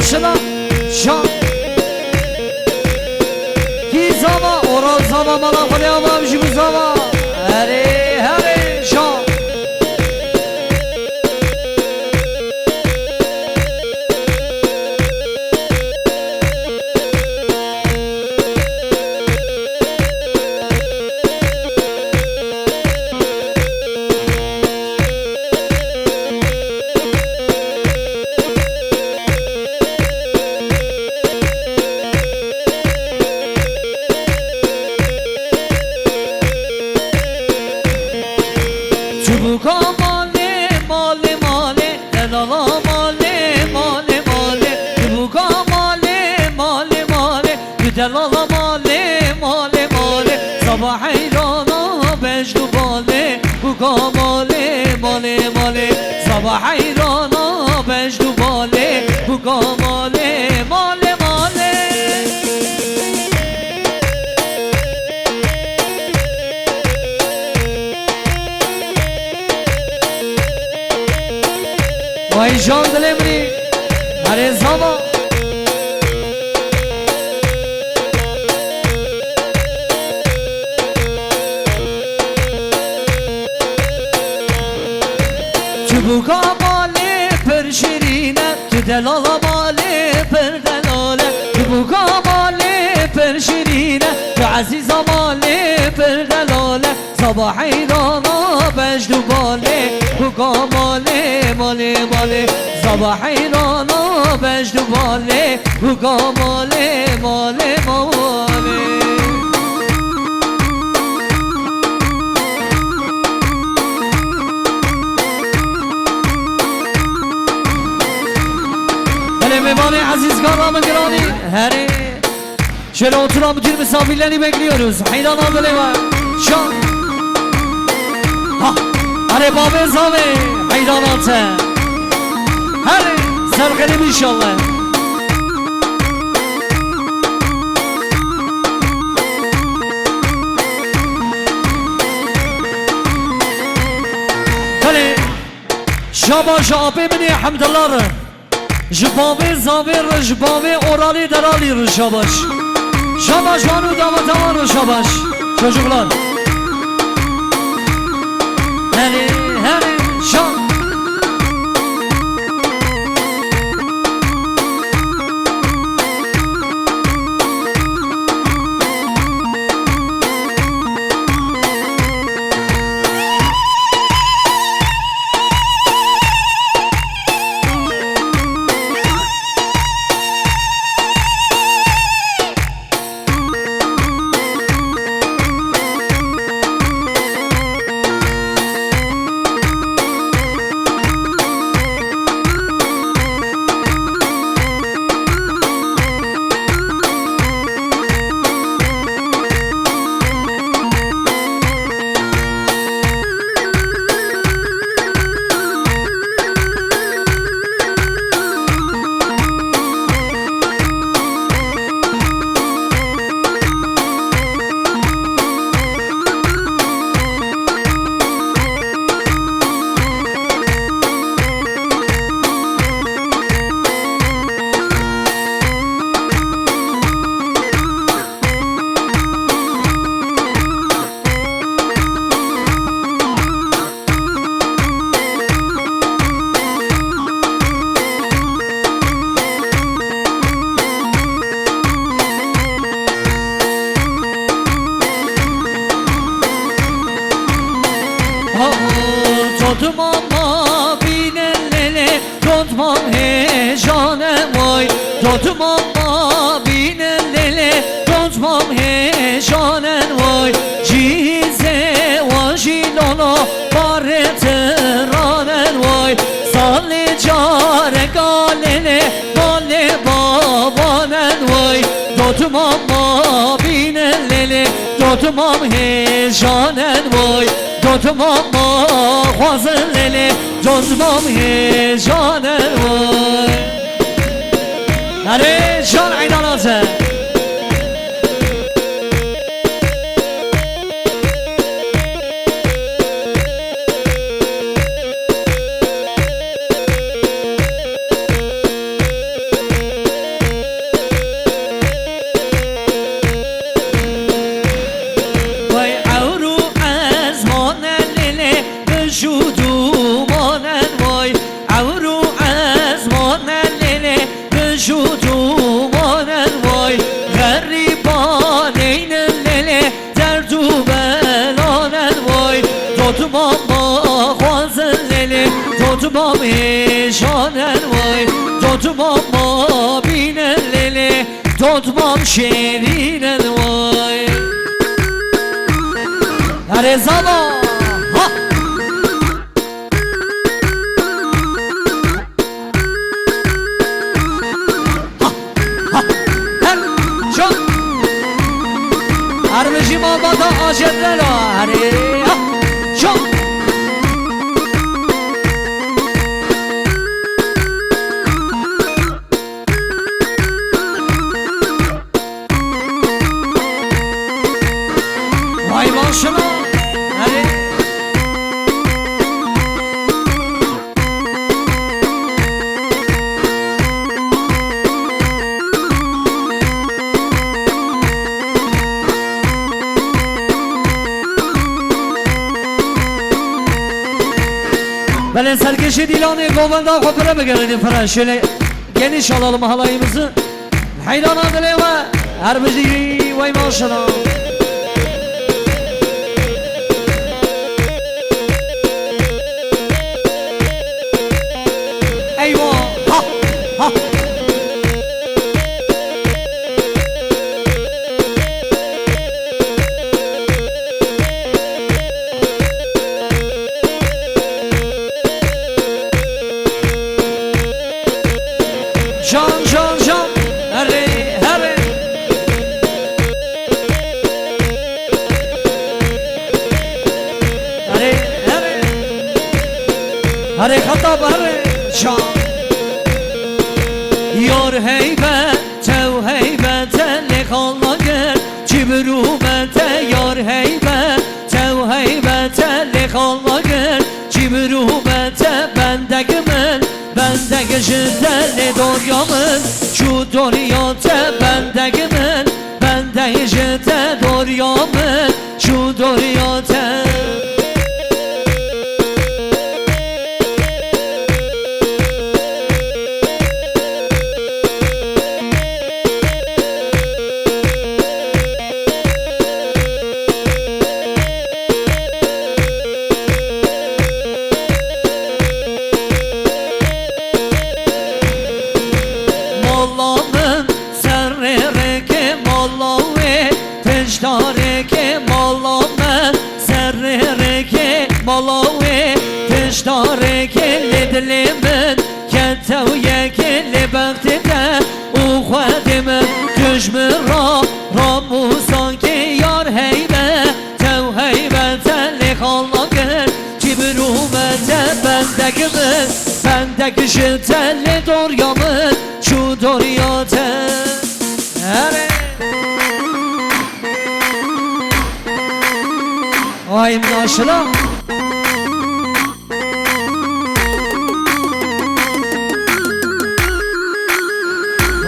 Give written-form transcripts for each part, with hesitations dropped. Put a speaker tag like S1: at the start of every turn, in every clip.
S1: başına şan ki zama oral zama bana koyamam şu zama heri heri şan Çubuka male male male delala male male male Çubuka male male male delala male male male Sabah hayrana bejdu bale buka male male male Sabah hayrana bejdu bale buka male male male Vay can dilemri her zaman Çubuka mali per şirine Tüdelala mali per delale Çubuka mali per şirine Aziza mali per delale Sabah hayrana bejdu bale Buka mali mali mali Sabah hayrana bejdu bale Buka mali mali mali Mehmani aziz kahraman girani heri şöyle oturan bütün misafirlerini bekliyoruz. Hayran abdele var şan ha hare babe zave hayran altı heri serkelim inşallah. Heri şabaş abimini hamdallah Jibave zavir jibave orali derali şabaş Şabaş vanu davatavar şabaş Çocuklar Heri heri şan Tutmam binellele tutmam heyecanem vay Tutmam binellele tutmam heyecanem vay Cize vajilolo bareteranen vay Salli care galele male babanen vay Tutmam binellele tutmam heyecanem vay Tutmam خوازن لیلی جزمام هیجانه وای هره جان عیداناته tutmam şanen vay tutmam mabinen lele tutmam şerinen vay her zaman ha Armıcım albada ajetler var çok Vay başına Ben serkeşi Dilan'ı Goven'da kopara mı geldi falan şöyle geniş alalım halayımızı Haydan adile ve Erbeci vay maşallah Eyvah ha ha Can can can Hare hare Hare hare Hare khatab hare can Yar heybet tev heybete lekalla gel Cibrubete yar heybet tev heybete lekalla gel Cibrubete bendegimen Bendeki jiteli doryamın Şu doryate bendekimin Bendeki jite doryamın Şu doryate Tiştareke malame serreke malawe Tiştareke ledlimin Kenteviyeke lebektide Ukhadimin Düşmün ramusan ki yar heybe Tev heybete lekallakın Cibrumete bendekimin Bendeki şiteli doryamın Şu doryate Hare Vay maşallah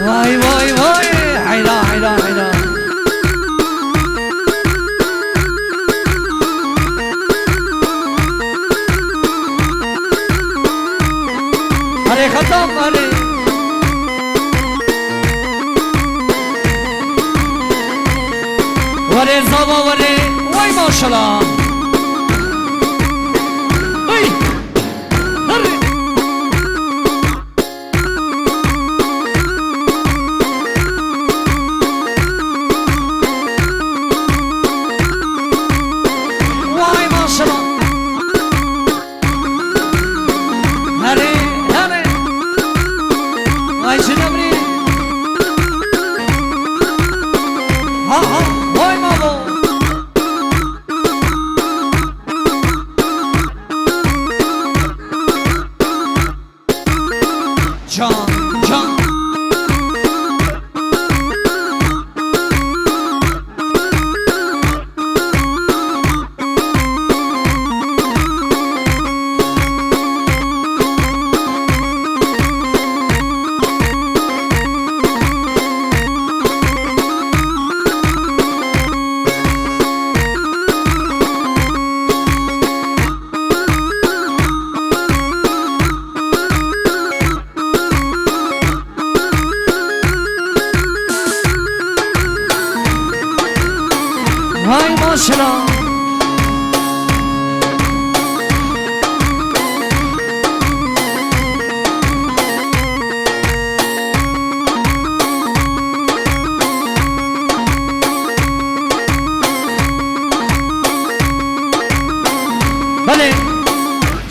S1: Vay vay vay Hayda hayda hayda Hare khatam hare Vare zava vare Vay maşallah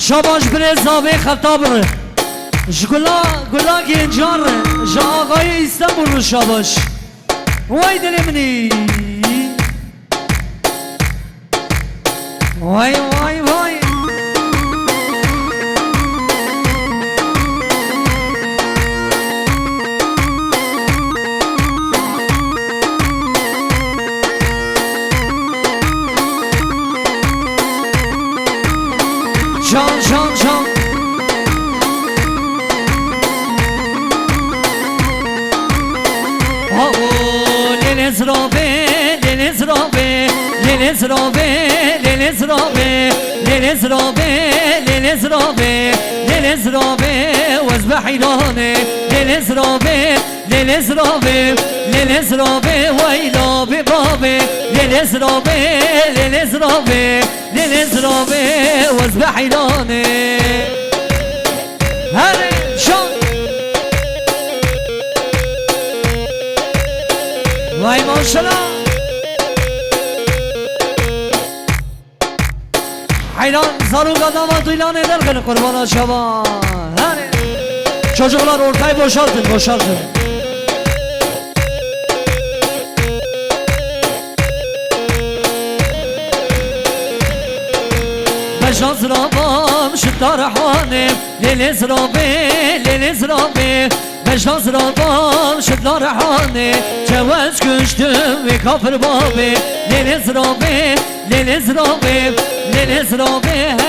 S1: شاباش برزاوی خطابر گلا گنجار جا آقای استانبول رو شاباش وای دل منی وای وای وای جان جان جان Liliz robe, Liliz robe, Liliz robe, Liliz robe, Liliz robe, Liliz robe, Liliz robe, واذبح حيلاني Liliz robe, Liliz robe, Liliz robe, ويلا ببابي Liliz robe, Liliz robe, Liliz robe, واذبح حيلاني هاري شون وای ماشالله حیران زارو قدم دویلان eder کنه قربان شما çocuklar ortayı boşaltın بشاز رابام شدار حانم لیلیز رابه بشاز رابام شدار حانه جواز کشتم و کافر بابه لیلیز رابه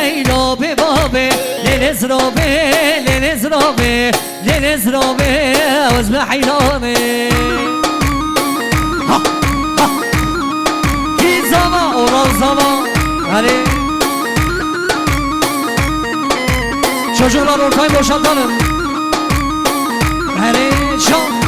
S1: هیلا به بابه لیلیز رابه وزم حیلانه کی زمان اورال زمان çocuklar ortayı boşaltalım Şan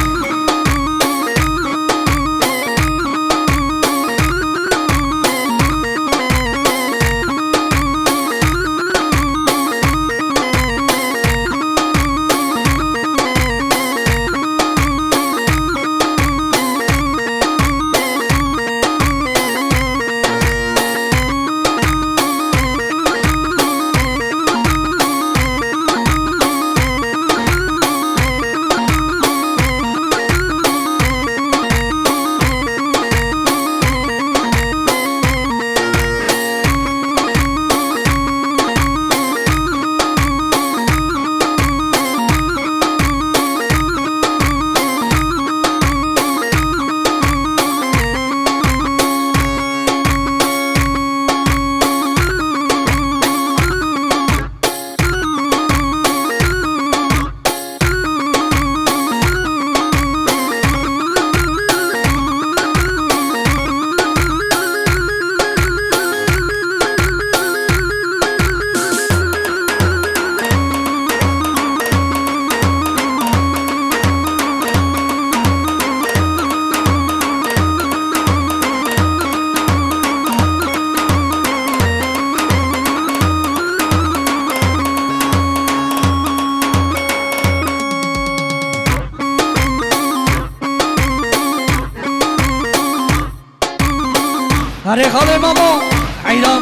S1: هره خاله ماما حیران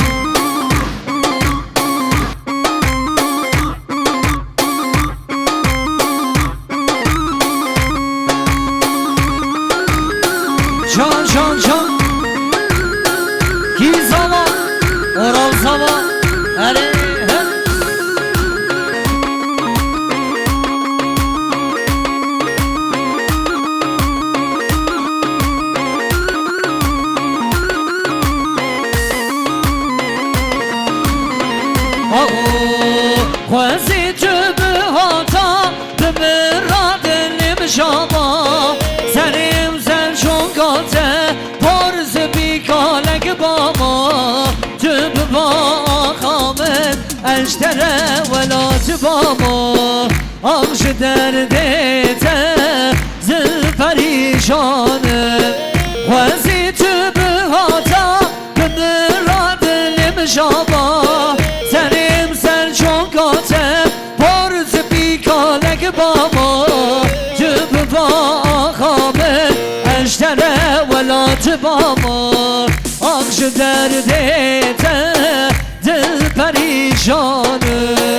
S1: جان جان جان کی زمان اورال زمان هره خوزی جبه هاتا بمرادنیم شما سریم زن شنگاته پرز بیکالک باما جبه با آخامت اشتره ولات باما آخش دردیته زل پریشانه خوزی جبه هاتا بمرادنیم شما بابا جب با خامه اشتره ولات بابا آخش دردیته دل پریشانه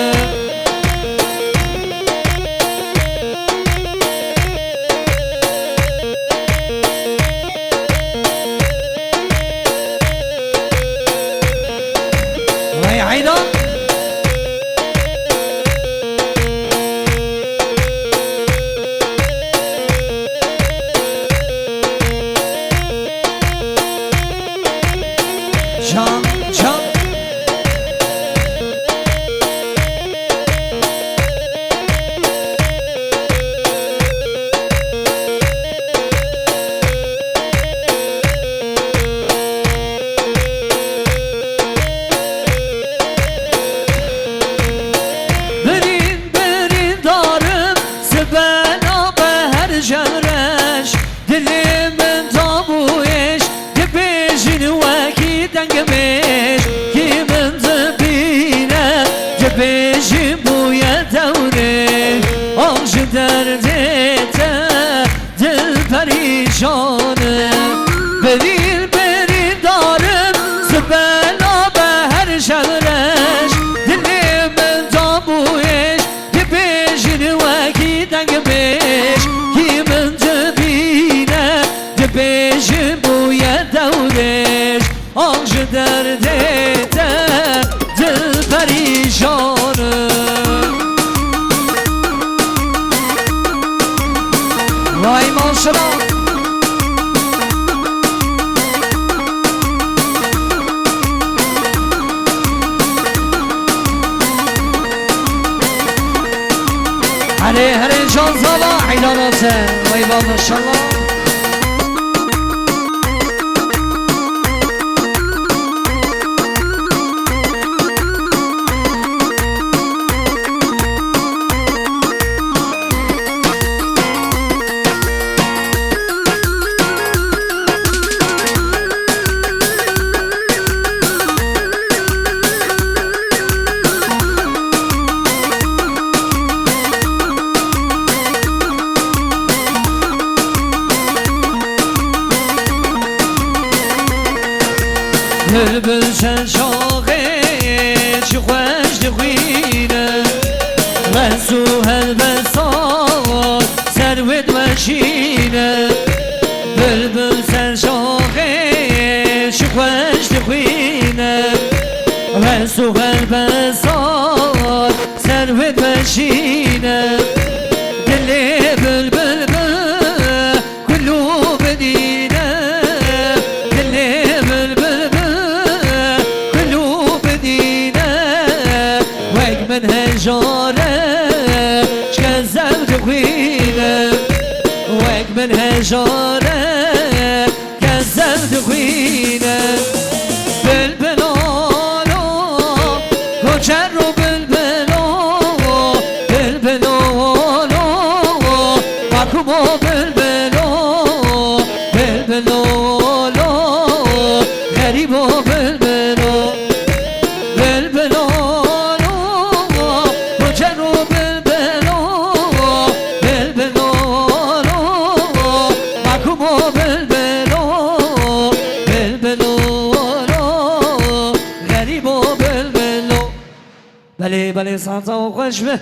S1: derdete dil perişanı Beril beril darım zıbela be her şevreş Dilimin tabu eş Dibişini ve giden gibiş Kimin cebine Dibişi bu yedevreş Ağzı derdete dil perişanı Vay maşallah هره هره جان زالا عیلاناته وای با ماشالله Bülbül sen şahe çi خوش دخوینه غسو هل بسار سروت مشینه بلبل sen şahe çi خوش دخوینه غسو هل بسار سروت مشینه دلی بلبل كلو بدینه دلی من هجاره شكزم تخوينه ويك من هجاره كزم تخوينه بالبلالو وجرو بالبلالو بالبلالو وكمو بالبلالو بالبلالو غريبو بالبلالو بالبلالو بله بله سانتا و خوش به